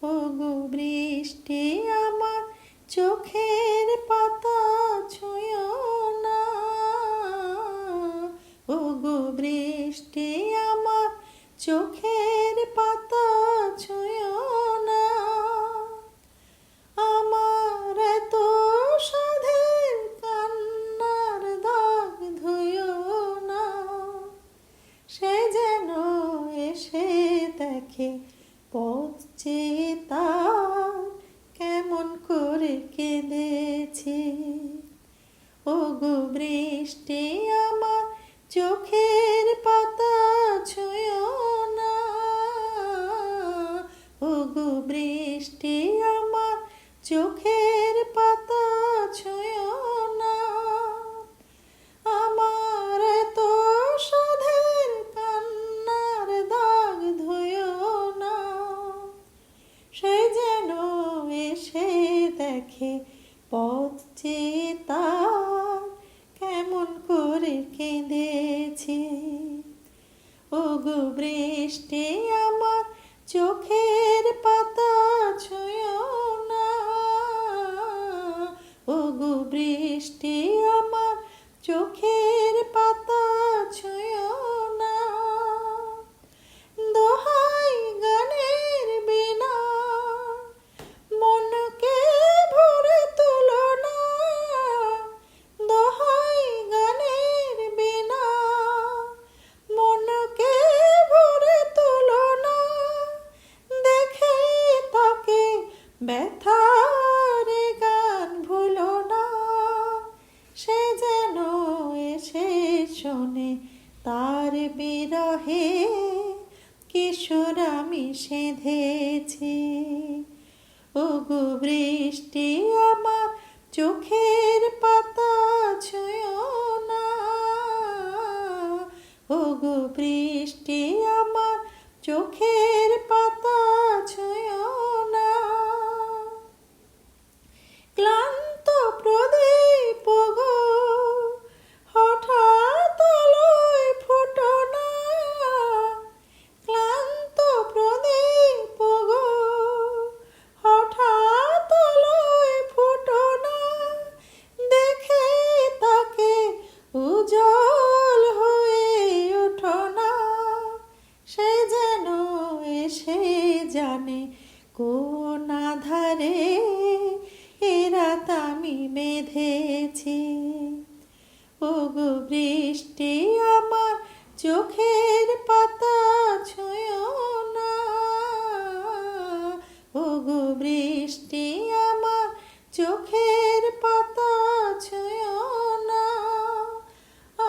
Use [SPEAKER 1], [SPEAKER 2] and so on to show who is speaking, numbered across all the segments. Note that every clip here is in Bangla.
[SPEAKER 1] ওগো বৃষ্টি আমার চোখের পাতা ছুঁয়ো না। ওগো বৃষ্টি আমার চোখের পাতা ছুঁয়ো না। আমার এত সাধের কান্নার দাগ ধুয়ো না। সে যেন এসে দেখে পথ চেয়ে তার কেমন করে কেঁদেছি। ওগো বৃষ্টি আমার চোখের পাতা ছুঁয়ো না। ওগো বৃষ্টি আমার চোখের পাতা ছুঁয়ো না। আমার এত সাধের কান্নার দাগ ধুয়ো না। সে যেন এসে দেখে পথ চেয়ে তার কেমন করে কেঁদেছি। ওগো বৃষ্টি আমার চোখের পাতা ছুঁয়ো না। ওগো বৃষ্টি আমার চোখের পাতা ছুঁয়ো না। দোহাই গানের বিনা মনকে ভরে তুলো না। দোহাই গানের বিনা মনকে ভরে তুলো না। দেখে তাকে ব্যথার গান ভুলো না। সে যেন এসে শোনে তার বিরহে কিশোর আমি সেধেছি। ওগো বৃষ্টি আমার চোখের পাতা ছুঁয়ো না। ওগো বৃষ্টি আমার চোখের পাতা ছুঁয়ো না। ক্লান্ত প্রদীপ গো হঠাৎ আলোয় ফুটো না। ক্লান্ত প্রদীপ গো হঠাৎ আলোয় ফুটো না। দেখে তাকে উজ্জ্বল হয়ে ওঠো না। সে যেন এসে জানে কোন আধারে এ রাত আমি বেঁধেছি। ওগো বৃষ্টি আমার চোখের পাতা ছুঁয়ো না। ওগো বৃষ্টি আমার চোখের পাতা ছুঁয়ো না।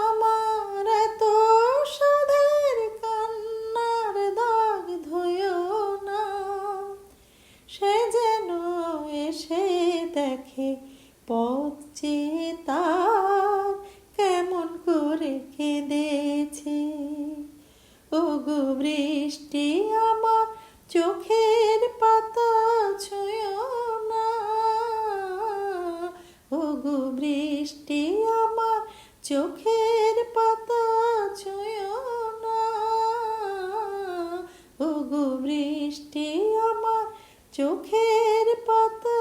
[SPEAKER 1] আমার এত সাধের কান্নার দাগ ধুয়ো না। সে যেন এসে দেখে পথ চেয়ে তার কেমন করে কেঁদেছি। ওগো বৃষ্টি আমার চোখের পাতা ছুঁয়ো না। ওগো বৃষ্টি আমার চোখের পাতা ছুঁয়ো না। ওগো বৃষ্টি আমার চোখের পাতা